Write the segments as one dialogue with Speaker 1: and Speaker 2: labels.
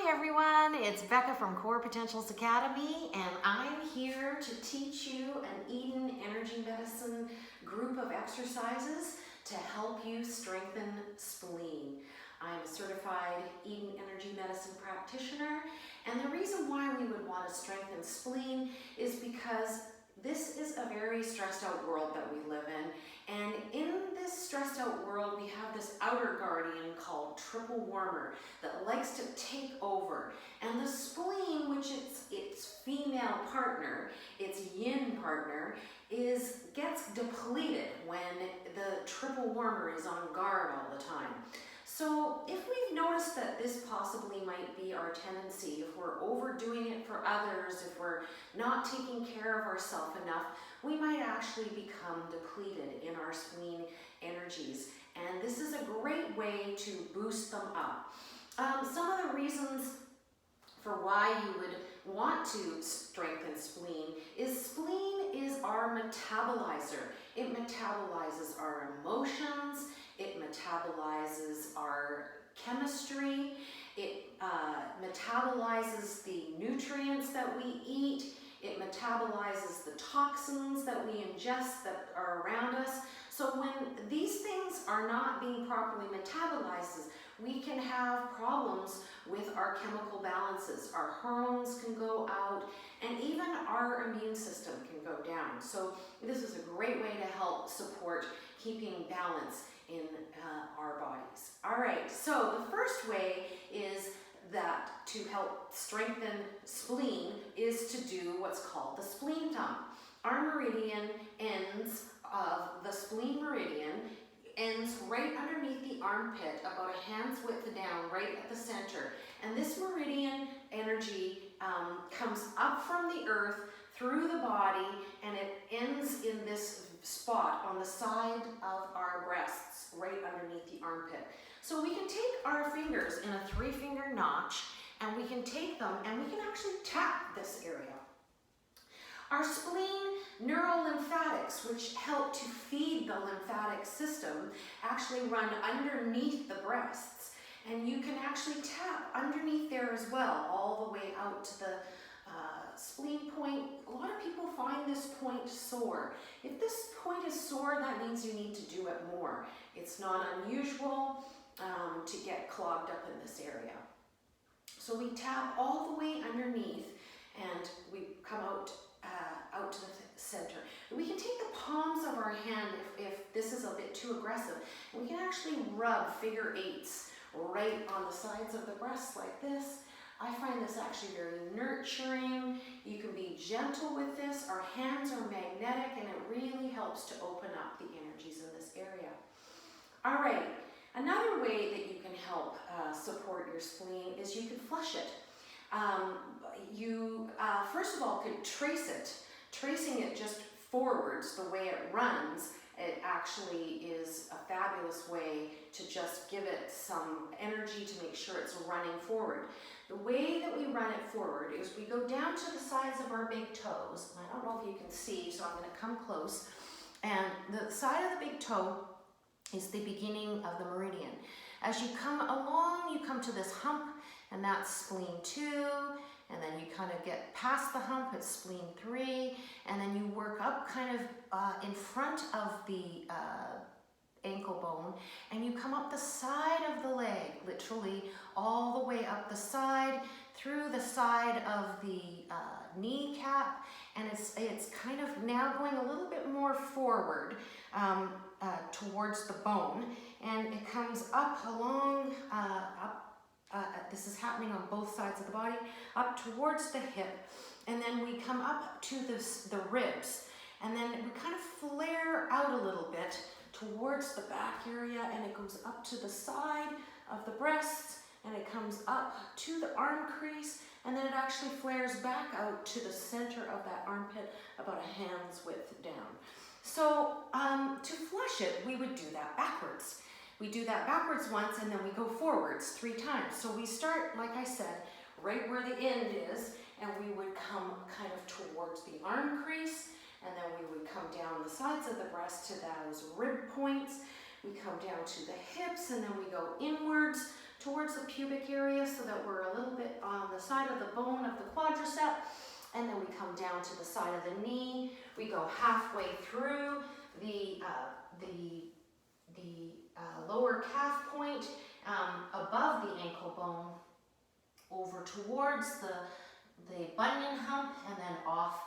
Speaker 1: Hi everyone, it's Becca from Core Potentials Academy, and I'm here to teach you an Eden Energy Medicine group of exercises to help you strengthen spleen. I'm a certified Eden Energy Medicine practitioner, and the reason why we would want to strengthen spleen is because this is a very stressed out world that we live in, and in this stressed out world we have this outer guardian called triple warmer that likes to take over, and the spleen, which its female partner, its yin partner, gets depleted when the triple warmer is on guard all the time. So if we've noticed that this possibly might be our tendency, if we're overdoing it for others, if we're not taking care of ourselves enough, we might actually become depleted in our spleen energies. And this is a great way to boost them up. Some of the reasons for why you would want to strengthen spleen is our metabolizer. It metabolizes our emotions, it metabolizes our chemistry, it metabolizes the nutrients that we eat, it metabolizes the toxins that we ingest that are around us. So when these things are not being properly metabolized, we can have problems with our chemical balances. Our hormones can go out, and even our immune system can go down. So this is a great way to help support keeping balance in our bodies. All right, so the first way is that to help strengthen spleen is to do what's called the spleen thumb. Our meridian ends of the spleen meridian ends right underneath the armpit, about a hand's width down, right at the center. And this meridian energy comes up from the earth through the body, and it ends in this spot on the side of our breasts, right underneath the armpit. So we can take our fingers in a 3-finger notch, and we can take them and we can actually tap this area. Our spleen neurolymphatics, which help to feed the lymphatic system, actually run underneath the breasts. And you can actually tap underneath there as well, all the way out to the spleen point. A lot of people find this point sore. If this point is sore, that means you need to do it more. It's not unusual to get clogged up in this area. So we tap all the way underneath, and we come out to the center. And we can take the palms of our hand if this is a bit too aggressive, and we can actually rub figure eights right on the sides of the breasts like this. I find this actually very nurturing. You can be gentle with this. Our hands are magnetic, and it really helps to open up the energies in this area. All right, another way that you can help support your spleen is you can flush it. You first of all could trace it. Tracing it just forwards, the way it runs, it actually is a fabulous way to just give it some energy to make sure it's running forward. The way that we run it forward is we go down to the sides of our big toes. And I don't know if you can see, so I'm going to come close. And the side of the big toe is the beginning of the meridian. As you come along, you come to this hump, and that's spleen 2. And then you kind of get past the hump, it's spleen 3, and then you work up kind of in front of the ankle bone, and you come up the side of the leg, literally all the way up the side, through the side of the kneecap, and it's kind of now going a little bit more forward towards the bone, and it comes up along, this is happening on both sides of the body, up towards the hip, and then we come up to the ribs, and then we kind of flare out a little bit towards the back area, and it goes up to the side of the breasts, and it comes up to the arm crease, and then it actually flares back out to the center of that armpit, about a hand's width down. So to flush it, we would do that backwards. We do that backwards once, and then we go forwards 3 times. So we start, like I said, right where the end is, and we would come kind of towards the arm crease, and then we would come down the sides of the breast to those rib points. We come down to the hips, and then we go inwards towards the pubic area so that we're a little bit on the side of the bone of the quadricep. And then we come down to the side of the knee. We go halfway through the lower calf point, above the ankle bone, over towards the bunion hump, and then off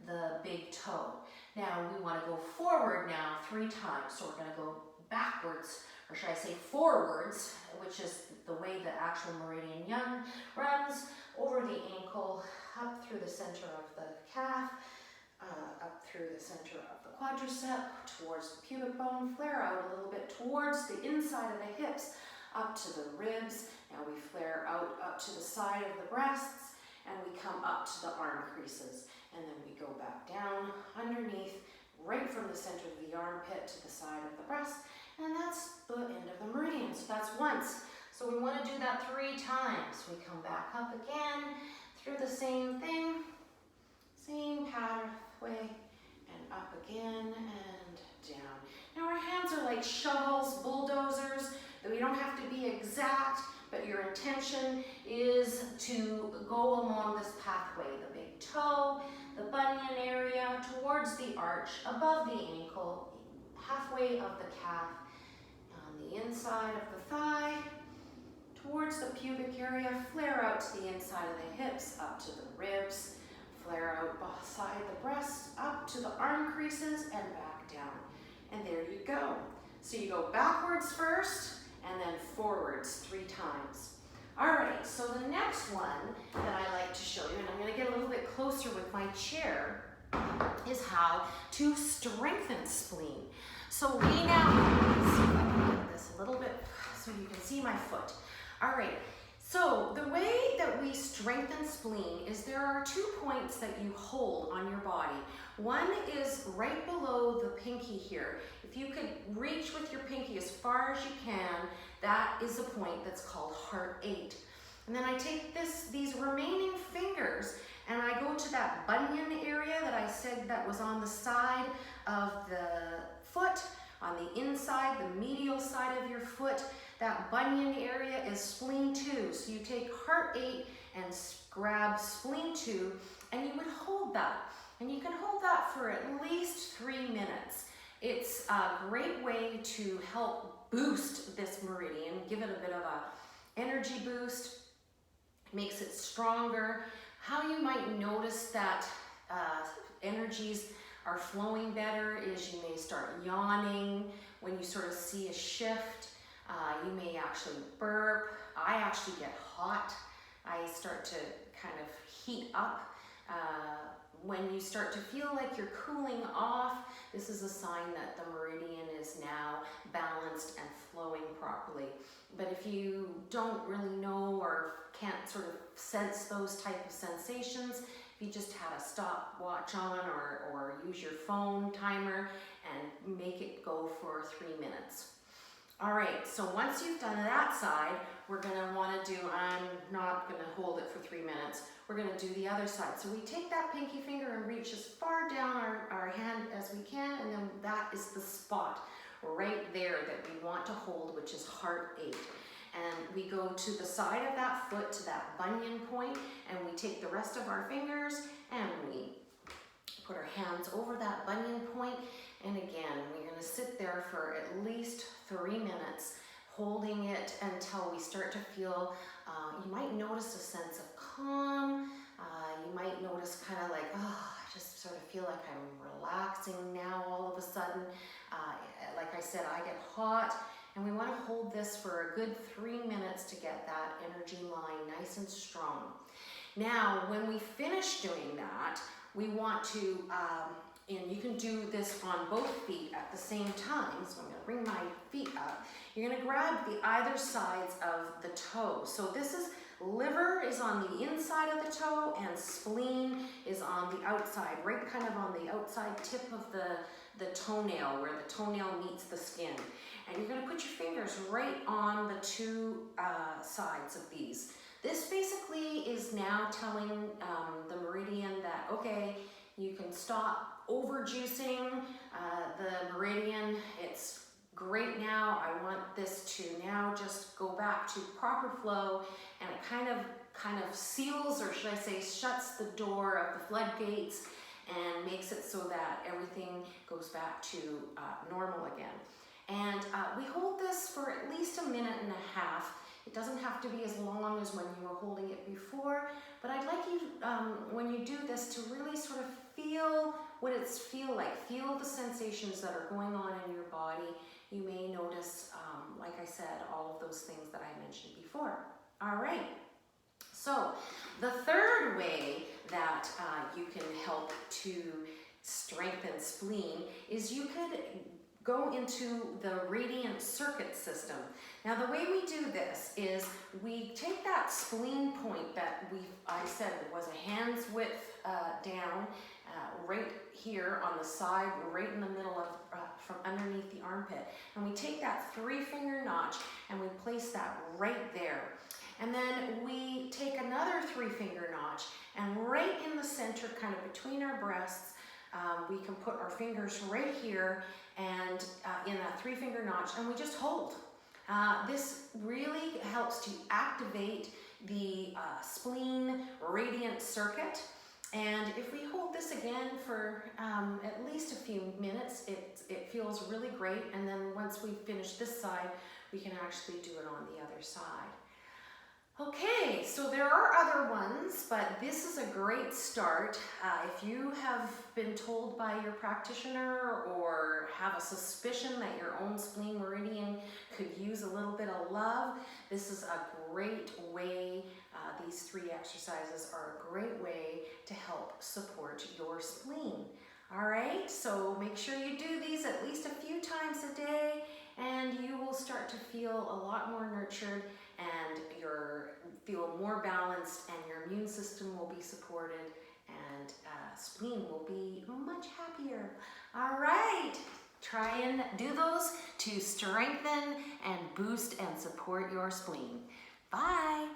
Speaker 1: the big toe. Now we want to go forward now 3 times. So we're going to go backwards, or should I say forwards, which is the way the actual meridian runs, over the ankle, up through the center of the calf, up through the center of the quadricep, towards the pubic bone, flare out a little bit towards the inside of the hips, up to the ribs. Now we flare out up to the side of the breasts, and we come up to the arm creases. And then we go back down underneath, right from the center of the armpit to the side of the breast. And that's the end of the meridian. So that's once. So we want to do that 3 times. We come back up again through the same thing, same pathway, and up again and down. Now our hands are like shovels, bulldozers. We don't have to be exact, but your intention is to go along this pathway, the big toe, the bunion area, towards the arch, above the ankle, halfway of the calf, on the inside of the thigh, towards the pubic area, flare out to the inside of the hips, up to the ribs, flare out beside the breast, up to the arm creases, and back down. And there you go. So you go backwards first, and then forwards 3 times. All right, so the next one that I like to show you, and I'm going to get a little bit closer with my chair, is how to strengthen spleen. So we now, let's see if I can get this a little bit so you can see my foot. All right, so the way that we strengthen spleen is there are 2 points that you hold on your body. One is right below the pinky here. If you could reach with your pinky as far as you can, that is a point that's called heart 8. And then I take these remaining fingers and I go to that bunion area that I said that was on the side of the foot, on the inside, the medial side of your foot. That bunion area is spleen 2. So you take heart 8 and grab spleen 2, and you would hold that. And you can hold that for at least 3 minutes. It's a great way to help boost this meridian, give it a bit of a energy boost, makes it stronger. How you might notice that energies are flowing better is you may start yawning when you sort of see a shift. You may actually burp. I actually get hot. I start to kind of heat up. When you start to feel like you're cooling off, this is a sign that the meridian is now balanced and flowing properly. But if you don't really know or can't sort of sense those type of sensations, if you just had a stopwatch on or use your phone timer and make it go for 3 minutes. All right, so once you've done that side, we're gonna wanna do, I'm not gonna hold it for 3 minutes, we're gonna do the other side. So we take that pinky finger and reach as far down our hand as we can, and then that is the spot right there that we want to hold, which is heart 8. And we go to the side of that foot, to that bunion point, and we take the rest of our fingers and we put our hands over that bunion point. And again, we're going to sit there for at least 3 minutes, holding it until we start to feel, you might notice a sense of calm. You might notice kind of like, oh, I just sort of feel like I'm relaxing now all of a sudden. Like I said, I get hot. And we want to hold this for a good 3 minutes to get that energy line nice and strong. Now, when we finish doing that, we want to, and you can do this on both feet at the same time. So I'm going to bring my feet up. You're going to grab the either sides of the toe. So this is, liver is on the inside of the toe and spleen is on the outside, right kind of on the outside tip of the toenail, where the toenail meets the skin. And you're going to put your fingers right on the 2 sides of these. This basically is now telling the meridian that, okay, you can stop overjuicing the meridian. It's great now. I want this to now just go back to proper flow, and it kind of seals, or should I say shuts the door of the floodgates and makes it so that everything goes back to normal again. And we hold this for at least a minute and a half. It doesn't have to be as long as when you were holding it before, but I'd like you, when you do this, to really sort of feel what it's like. Feel the sensations that are going on in your body. You may notice, like I said, all of those things that I mentioned before. All right. So the third way that you can help to strengthen spleen is you could go into the radiant circuit system. Now the way we do this is we take that spleen point that I said was a hand's width down, right here on the side, right in the middle of, from underneath the armpit. And we take that 3-finger notch and we place that right there. And then we take another 3-finger notch, and right in the center, kind of between our breasts, we can put our fingers right here and in that 3-finger notch, and we just hold. This really helps to activate the spleen radiant circuit. And if we hold this again for at least a few minutes, it feels really great. And then once we finish this side, we can actually do it on the other side. Okay, so there are other ones, but this is a great start. If you have been told by your practitioner or have a suspicion that your own spleen meridian could use a little bit of love, this is a great way. These 3 exercises are a great way to help support your spleen. All right, so make sure you do these at least a few times a day, and you will start to feel a lot more nurtured, and feel more balanced, and your immune system will be supported, and spleen will be much happier. All right, try and do those to strengthen and boost and support your spleen. Bye.